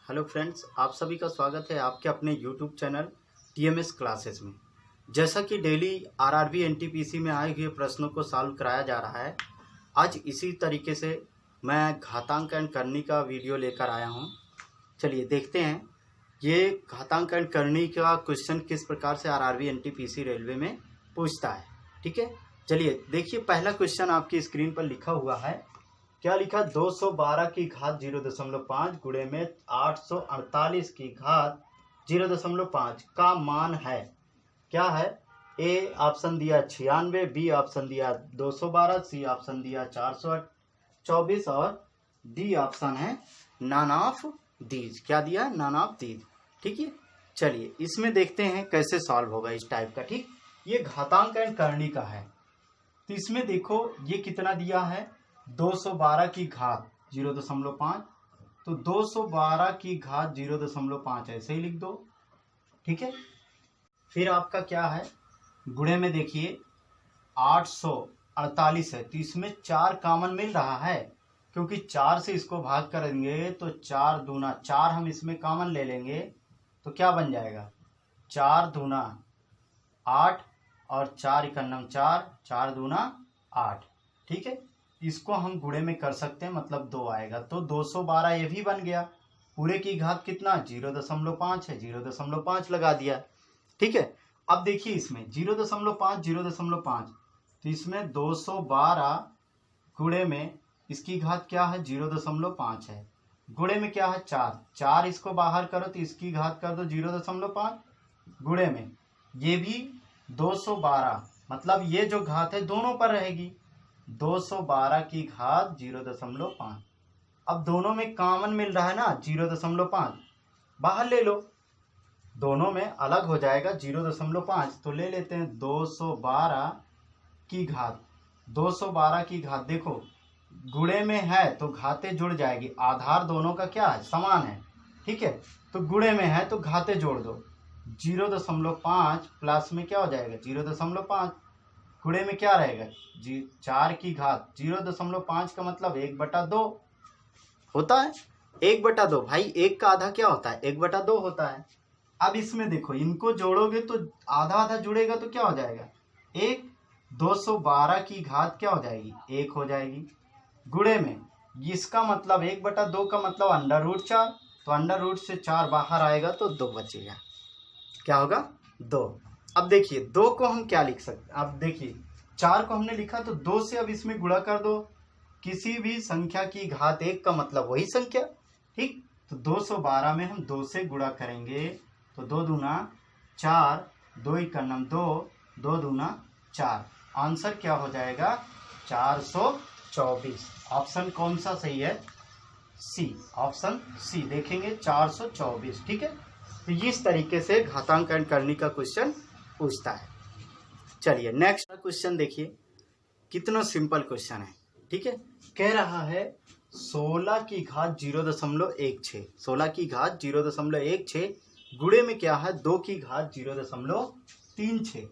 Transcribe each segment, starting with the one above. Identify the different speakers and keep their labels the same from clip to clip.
Speaker 1: Hello friends, आप सभी का स्वागत है आपके अपने यूट्यूब चैनल टीएमएस क्लासेस में। जैसा कि डेली आरआरबी एनटीपीसी में आए हुए प्रश्नों को सॉल्व कराया जा रहा है, आज इसी तरीके से मैं घातांकन करनी का वीडियो लेकर आया हूं। चलिए देखते हैं ये घातांकन करनी का क्वेश्चन किस प्रकार से आरआरबी एनटीपीसी रेलवे में पूछता है। ठीक है, चलिए देखिए पहला क्वेश्चन आपकी स्क्रीन पर लिखा हुआ है। क्या लिखा? 212 की घात 0.5 गुणे में 848 की घात 0.5 का मान है। क्या है? ए ऑप्शन दिया 96, बी ऑप्शन दिया 212, सी ऑप्शन दिया 424 और डी ऑप्शन है नन ऑफ दीज। क्या दिया? None of these. ठीक है, चलिए इसमें देखते हैं कैसे सॉल्व होगा इस टाइप का। ठीक, ये घातांकन करनी का है तो इसमें देखो ये कितना दिया है, 212 की घात 0.5, तो 212 की घात 0.5 ऐसे ही लिख दो। ठीक है, फिर आपका क्या है, गुणे में देखिए 848 है तो इसमें 4 कॉमन मिल रहा है, क्योंकि 4 से इसको भाग करेंगे तो 4 दूना 4 हम इसमें कॉमन ले लेंगे तो क्या बन जाएगा, 4 दूना 8 और 4 इकन्नम 4, 4 दूना 8। ठीक है, इसको हम गुणे में कर सकते हैं, मतलब 2 आएगा तो 212 ये भी बन गया। पूरे की घात कितना? 0.5 है, 0.5 लगा दिया। ठीक है, अब देखिए इसमें 0.5 0.5 तो इसमें 212 गुणे में इसकी घात क्या है, 0.5 है, गुणे में क्या है 4, 4 इसको बाहर करो तो इसकी घात कर दो 0.5, गुणे में ये भी 212, मतलब ये जो घात है दोनों पर रहेगी, 212 की घात 0.5। अब दोनों में कॉमन मिल रहा है ना 0.5, बाहर ले लो, दोनों में अलग हो जाएगा 0.5, तो ले लेते हैं 212 की घात। 212 की घात देखो गुणे में है तो घातें जुड़ जाएगी, आधार दोनों का क्या है, समान है। ठीक है, तो गुणे में है तो घातें जोड़ दो, 0.5 प्लस में क्या हो जाएगा 0.5, गुणे में क्या रहेगा 4 की घात 0.5 का मतलब 1/2 होता है। 1/2 भाई, एक का आधा क्या होता है, 1/2 होता है। अब इसमें देखो इनको जोड़ोगे तो आधा आधा जुड़ेगा तो क्या हो जाएगा, 1, 212 की घात क्या हो जाएगी, 1 हो जाएगी, गुणे में इसका मतलब 1/2 का मतलब √4, तो √ से 4 बाहर आएगा तो 2 बचेगा। क्या होगा, 2। अब देखिए 2 को हम क्या लिख सकते हैं, अब देखिए 4 को हमने लिखा तो 2 से अब इसमें गुणा कर दो, किसी भी संख्या की घात 1 का मतलब वही संख्या। ठीक, तो 212 में हम 2 से गुणा करेंगे तो 2 दूना 4, 2 इकन्नम 2, 2 दूना 4, आंसर क्या हो जाएगा 424। ऑप्शन कौन सा सही है, सी, ऑप्शन सी देखेंगे 424। ठीक है, तो इस तरीके से घातांकन करने का क्वेश्चन पूछता है। चलिए नेक्स्ट क्वेश्चन देखिए, कितना सिंपल क्वेश्चन है। ठीक है, कह रहा है 16 की घात 0.16, 16 की घात 0.16 गुणे में क्या है 2 की घात 0.36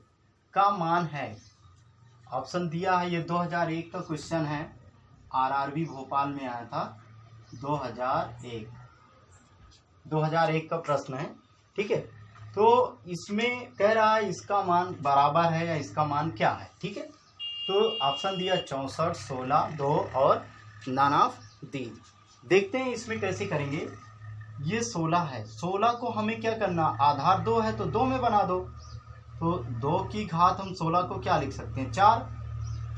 Speaker 1: का मान है। ऑप्शन दिया है, ये 2001 का क्वेश्चन है, आरआरबी भोपाल में आया था, 2001 का प्रश्न है। ठीक है, तो इसमें कह रहा है इसका मान बराबर है या इसका मान क्या है। ठीक है, तो ऑप्शन दिया 64, 16, 2 और नन ऑफ दीज। देखते हैं इसमें कैसे करेंगे। ये 16 है, 16 को हमें क्या करना, आधार 2 है तो 2 में बना दो, तो 2 की घात हम 16 को क्या लिख सकते हैं 4,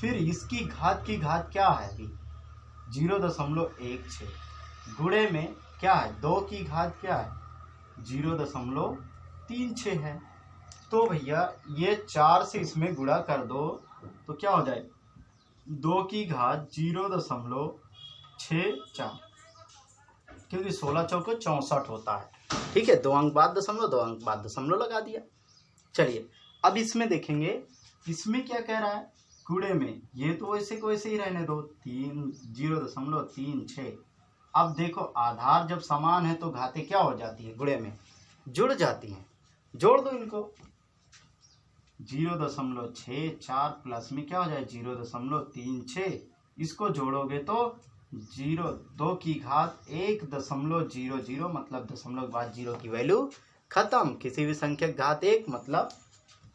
Speaker 1: फिर इसकी घात क्या है अभी 0.16, गुणे में क्या है 2 की घात क्या है 0.36 है, तो भैया ये 4 से इसमें गुणा कर दो तो क्या हो जाए 2 की घात 0.64, क्योंकि 16 चौको 64 होता है। ठीक है, 2 अंक बाद दशमलव, 2 अंक बाद दशमलव लगा दिया। चलिए अब इसमें देखेंगे, इसमें क्या कह रहा है, गुणे में ये तो वैसे को वैसे ही रहने दो, 0.36। अब देखो आधार जब समान है तो घातें क्या हो जाती है, गुणे में जुड़ जाती हैं, जोड़ दो इनको, 0.64 प्लस में क्या हो जाए 0.36, इसको जोड़ोगे तो 2 की घात 1.00 मतलब दशमलव के बाद 0 की वैल्यू खत्म। किसी भी संख्या की घात 1 मतलब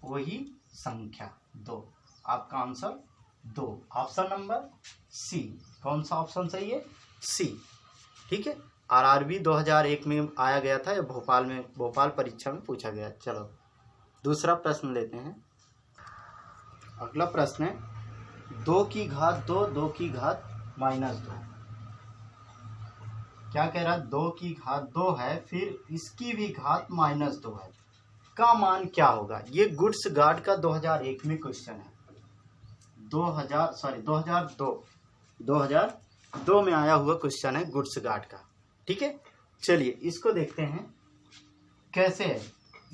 Speaker 1: वही संख्या 2। आपका आंसर 2, ऑप्शन नंबर सी। कौन सा ऑप्शन सही है? सी। ठीक है, आरआरबी 2001 में आया गया था, या भोपाल परीक्षा में पूछा गया। चलो दूसरा प्रश्न लेते हैं। अगला प्रश्न है 2 की घात 2, 2 की घात -2। क्या कह रहा है? 2 की घात 2 है, फिर इसकी भी घात -2 है, का मान क्या होगा? ये गुड्स गार्ड का 2001 में क्वेश्चन है। 2002 में आया हुआ क्वेश्चन है गुड्स गार्ड का। ठीक है, चलिए इसको देखते हैं कैसे है।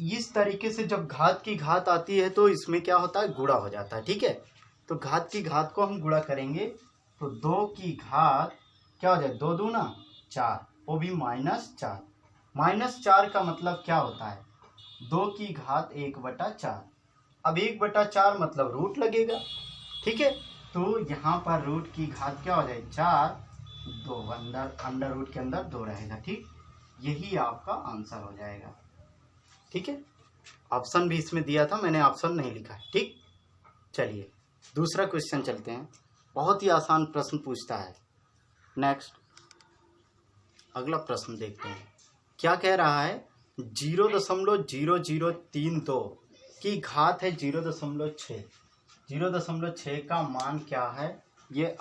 Speaker 1: इस तरीके से जब घात की घात आती है तो इसमें क्या होता है? गुणा हो जाता है। ठीक है, तो घात की घात को हम गुणा करेंगे तो 2 की घात क्या हो जाए? 2 दूना 4, वो भी -4। -4 का मतलब क्या होता है? 2 की घात 1/4। अब 1/4 मतलब रूट लगेगा। ठीक है, तो यहाँ पर रूट की घात क्या हो जाए? 4, 2 अंडर रूट के अंदर 2 रहेगा। ठीक, यही आपका आंसर हो जाएगा। ठीक है, ऑप्शन भी इसमें दिया था, मैंने ऑप्शन नहीं लिखा है। ठीक, चलिए दूसरा क्वेश्चन चलते हैं। बहुत ही आसान प्रश्न पूछता है। नेक्स्ट अगला प्रश्न देखते हैं। क्या कह रहा है? 0.0032 की घात है 0.6। 0.6 का मान क्या है? ये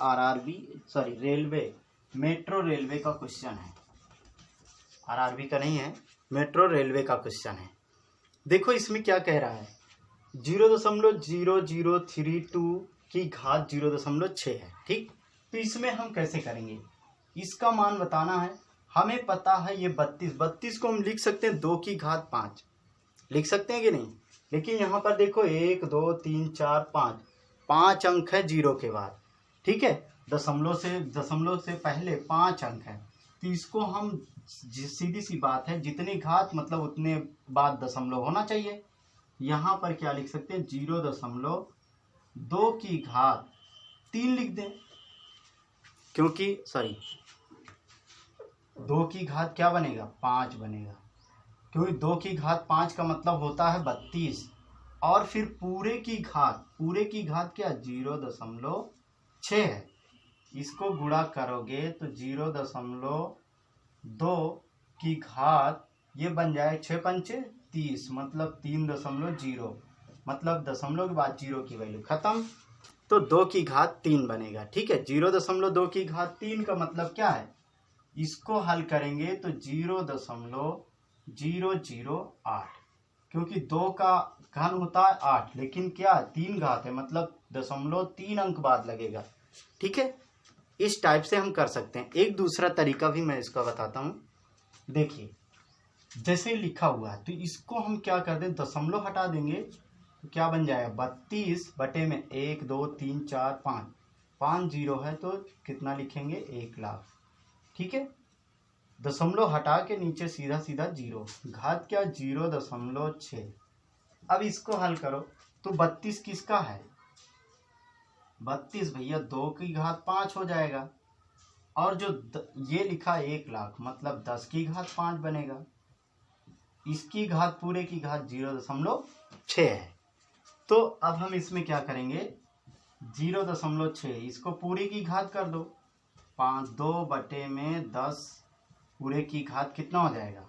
Speaker 1: मेट्रो रेलवे का क्वेश्चन है। आरआरबी का नहीं है, मेट्रो रेलवे का क्वेश्चन है। देखो इसमें क्या कह रहा है? 0.0032 की घात 0.6 है। ठीक, तो इसमें हम कैसे करेंगे? इसका मान बताना है। हमें पता है ये 32 को हम लिख सकते हैं 2 की घात 5, लिख सकते हैं कि नहीं? लेकिन यहाँ पर देखो 1 2 3 4 5 अंक है 0 के बाद। ठीक है, दशमलव से पहले 5 अंक है, तो इसको हम सीधी सी बात है, जितनी घात मतलब उतने बाद दशमलव होना चाहिए। यहाँ पर क्या लिख सकते हैं? 0.2 की घात 3 लिख दें, क्योंकि 2 की घात क्या बनेगा? 5 बनेगा, क्योंकि 2 की घात 5 का मतलब होता है 32। और फिर पूरे की घात क्या? 0.6 है। इसको गुणा करोगे तो 0.2 की घात ये बन जाए 6 पंचे 30, मतलब 3.0, मतलब दशमलव के बाद 0 की वैल्यू खत्म, तो 2 की घात 3 बनेगा। ठीक है, 0.2 की घात 3 का मतलब क्या है? इसको हल करेंगे तो 0.008, क्योंकि 2 का घन होता है 8, लेकिन क्या 3 घात है, मतलब 0.3 अंक बाद लगेगा। ठीक है, इस टाइप से हम कर सकते हैं। एक दूसरा तरीका भी मैं इसका बताता हूँ। देखिए जैसे लिखा हुआ है, तो इसको हम क्या कर दें? दशमलव हटा देंगे तो क्या बन जाएगा? 32 बटे में 1 2 3 4 5 0 है, तो कितना लिखेंगे? 1 लाख। ठीक है, दशमलव हटा के नीचे सीधा 0, घात क्या? 0.6। अब इसको हल करो तो 32 किसका है? 32 भैया 2 की घात 5 हो जाएगा, और जो ये लिखा 1 लाख मतलब 10 की घात 5 बनेगा। इसकी घात पूरे की घात 0.6 है। तो अब हम इसमें क्या करेंगे? 0.6 इसको पूरी की घात कर दो, 2 बटे में 10 पूरे की घात कितना हो जाएगा?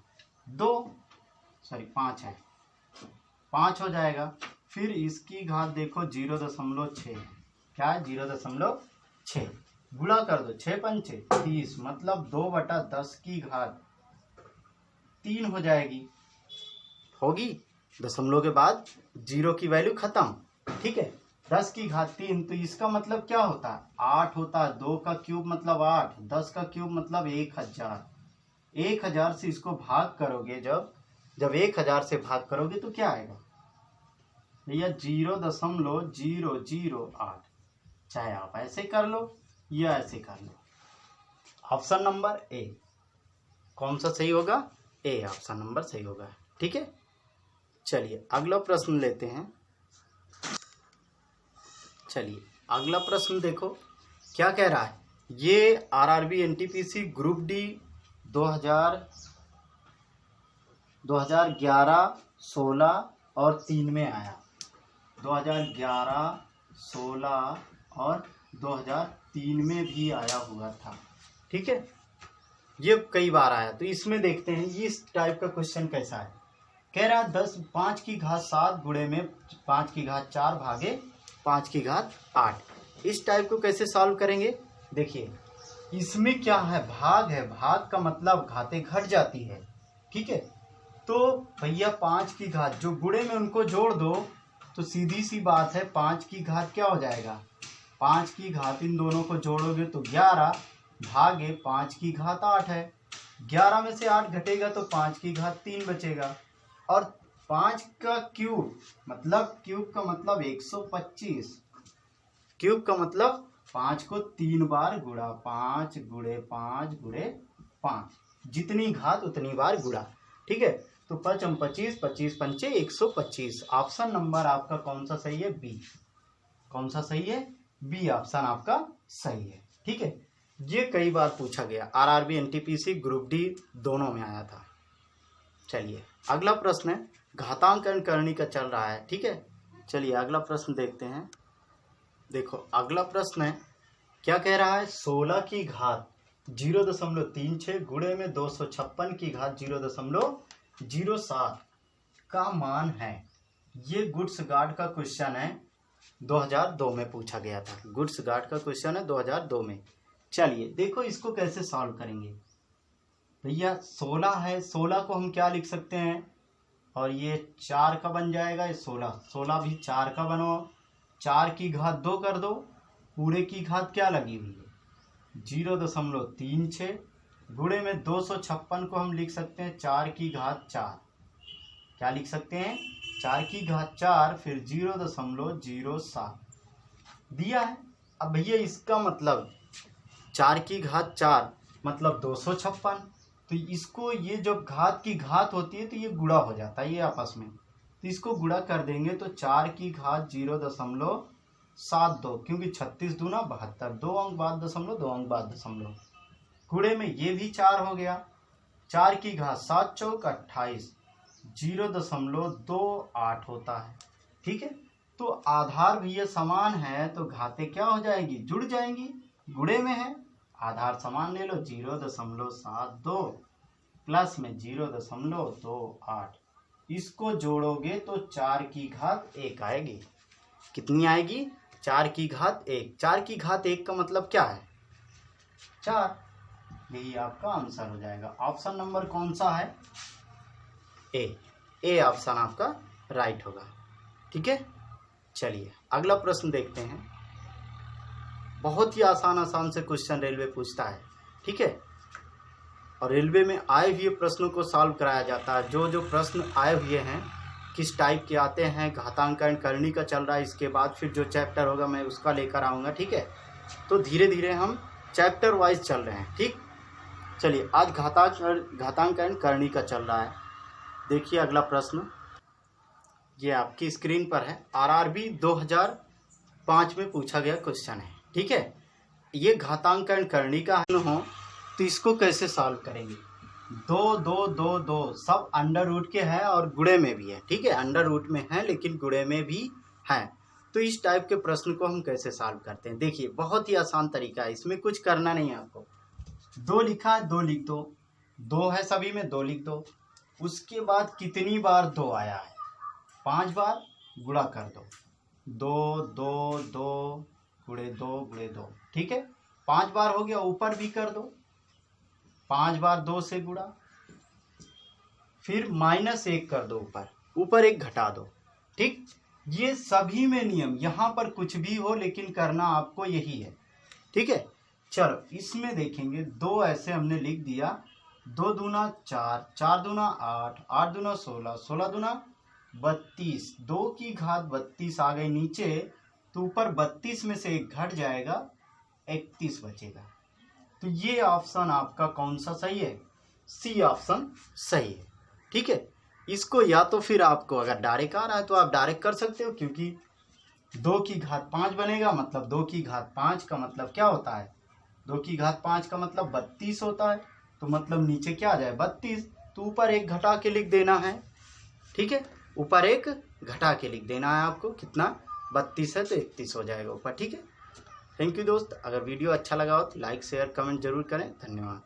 Speaker 1: 5 है, 5 हो जाएगा। फिर इसकी घात देखो 0.6 है, क्या है? 0.6 गुणा कर दो, 6 पंचे 30, मतलब 2/10 की घात 3 हो जाएगी। होगी, दशमलव के बाद 0 की वैल्यू खत्म। ठीक है, 10 की घात 3, तो इसका मतलब क्या होता है? 8 होता है। 2 का क्यूब मतलब 8, 10 का क्यूब मतलब 1000। 1000 से इसको भाग करोगे, जब 1000 से भाग करोगे तो क्या आएगा भैया? 0.008। चाहे आप ऐसे कर लो या ऐसे कर लो। Option number A. कौन सा सही होगा? ए ऑप्शन नंबर सही होगा। ठीक है, चलिए अगला प्रश्न लेते हैं। चलिए अगला प्रश्न देखो क्या कह रहा है? ये आरआरबी एनटीपीसी ग्रुप डी 2011, 16 और 3 में आया। 2011, 16 और 2003 में भी आया हुआ था। ठीक है, ये कई बार आया। तो इसमें देखते हैं इस टाइप का क्वेश्चन कैसा है। कह रहा है 5 की घात 7 गुणे में 5 की घात 4 भागे 5 की घात 8। इस टाइप को कैसे सॉल्व करेंगे? देखिए इसमें क्या है, भाग है। भाग का मतलब घातें घट जाती है। ठीक है, तो भैया 5 की घात जो गुणे में उनको जोड़ दो, तो सीधी सी बात है 5 की घात क्या हो जाएगा, 5 की घात इन दोनों को जोड़ोगे तो 11 भागे 5 की घात 8 है। 11 में से 8 घटेगा तो 5 की घात 3 बचेगा। और 5 का क्यूब मतलब 125। क्यूब का मतलब 5 को 3 बार गुणा, 5 गुणे 5 गुणे 5, जितनी घात उतनी बार गुणा। ठीक है, तो 5 25, 25 पंचे 125। ऑप्शन नंबर आपका कौन सा सही है? बी। कौन सा सही है? बी ऑप्शन आपका सही है। ठीक है, ये कई बार पूछा गया। आरआरबी एनटीपीसी ग्रुप डी दोनों में आया था। चलिए अगला प्रश्न है, घातांकन करनी का चल रहा है। ठीक है, चलिए अगला प्रश्न देखते हैं। देखो अगला प्रश्न है, क्या कह रहा है, 16 की घात 0.36 गुणे में 256 की घात 0.07 का मान है। ये गुड्स गार्ड का क्वेश्चन है, 2002 में पूछा गया था। गुड्स गार्ड का क्वेश्चन है 2002 में। चलिए देखो इसको कैसे सॉल्व करेंगे। भैया 16 है, 16 को हम क्या लिख सकते हैं, और ये 4 का बन जाएगा, ये 16 भी 4 का बनो। 4 की घात 2 कर दो, पूरे की घात क्या लगी हुई है 0.36 गुणे में 256 को हम लिख सकते हैं 4 की घात 4। क्या लिख सकते हैं? 4 की घात 4 फिर 0.07 दिया है। अब भैया इसका मतलब 4 की घात 4 मतलब 256, तो इसको ये जब घात की घात होती है तो ये गुणा हो जाता है ये आपस में, तो इसको गुणा कर देंगे तो 4 की घात 0.72, क्योंकि 36 दूना 72, 2 अंक बाद दशमलव, 2 अंक बाद दशमलव, गुणे में ये भी 4 हो गया। 4 की घात 7 चौक 28, 0.28 होता है। ठीक है, तो आधार भैया समान है तो घातें क्या हो जाएगी, जुड़ जाएंगी, गुणे में है, आधार समान ले लो, 0.72 प्लस में 0.28, इसको जोड़ोगे तो 4 की घात 1 आएगी। कितनी आएगी? 4 की घात 1। 4 की घात 1 का मतलब क्या है? 4। यही आपका आंसर हो जाएगा। ऑप्शन नंबर कौन सा है? ए ऑप्शन आपका राइट होगा। ठीक है, चलिए अगला प्रश्न देखते हैं। बहुत ही आसान से क्वेश्चन रेलवे पूछता है। ठीक है, और रेलवे में आए हुए प्रश्नों को सॉल्व कराया जाता है। जो प्रश्न आए हुए हैं किस टाइप के आते हैं, घातांकन करनी का चल रहा है, इसके बाद फिर जो चैप्टर होगा मैं उसका लेकर आऊँगा। ठीक है, तो धीरे धीरे हम चैप्टर वाइज चल रहे हैं। ठीक, चलिए आज घातांकन करनी का चल रहा है। देखिए अगला प्रश्न, ये आपकी स्क्रीन पर है। आरआरबी 2005 में पूछा गया क्वेश्चन है। ठीक है, ये घातांकन करनी का हो तो इसको कैसे सॉल्व करेंगे। 2 2 2 2 सब अंडर रूट के हैं और गुणे में भी है। ठीक है, अंडर रूट में है लेकिन गुणे में भी है। तो इस टाइप के प्रश्न को हम कैसे सॉल्व करते हैं, देखिए बहुत ही आसान तरीका है, इसमें कुछ करना नहीं है आपको। 2 लिखा है, 2 लिख दो, 2 है सभी में, 2 लिख दो। उसके बाद कितनी बार 2 आया है, 5 बार, गुणा कर दो, 2 2 2 गुणे 2 गुणे 2। ठीक है, 5 बार हो गया, ऊपर भी कर दो, 5 बार 2 से गुणा, फिर -1 कर दो, ऊपर 1 घटा दो। ठीक, ये सभी में नियम, यहाँ पर कुछ भी हो लेकिन करना आपको यही है। ठीक है, चलो इसमें देखेंगे 2 ऐसे हमने लिख दिया, 2 दूना 4, 4 दूना 8, 8 दूना 16, 16 दूना 32, 2 की घात 32 आ गई नीचे, तो ऊपर 32 में से 1 घट जाएगा, 31 बचेगा। तो ये ऑप्शन आपका कौन सा सही है? सी ऑप्शन सही है। ठीक है, इसको या तो फिर आपको अगर डायरेक्ट आ रहा है तो आप डायरेक्ट कर सकते हो, क्योंकि 2 की घात 5 बनेगा, मतलब 2 की घात 5 का मतलब क्या होता है, 2 की घात 5 का मतलब 32 होता है, तो मतलब नीचे क्या आ जाए 32, तो ऊपर एक घटा के लिख देना है। ठीक है, ऊपर एक घटा के लिख देना है आपको, कितना 32 है तो 31 हो जाएगा ऊपर। ठीक है, थैंक यू दोस्त। अगर वीडियो अच्छा लगा हो तो लाइक शेयर कमेंट जरूर करें। धन्यवाद।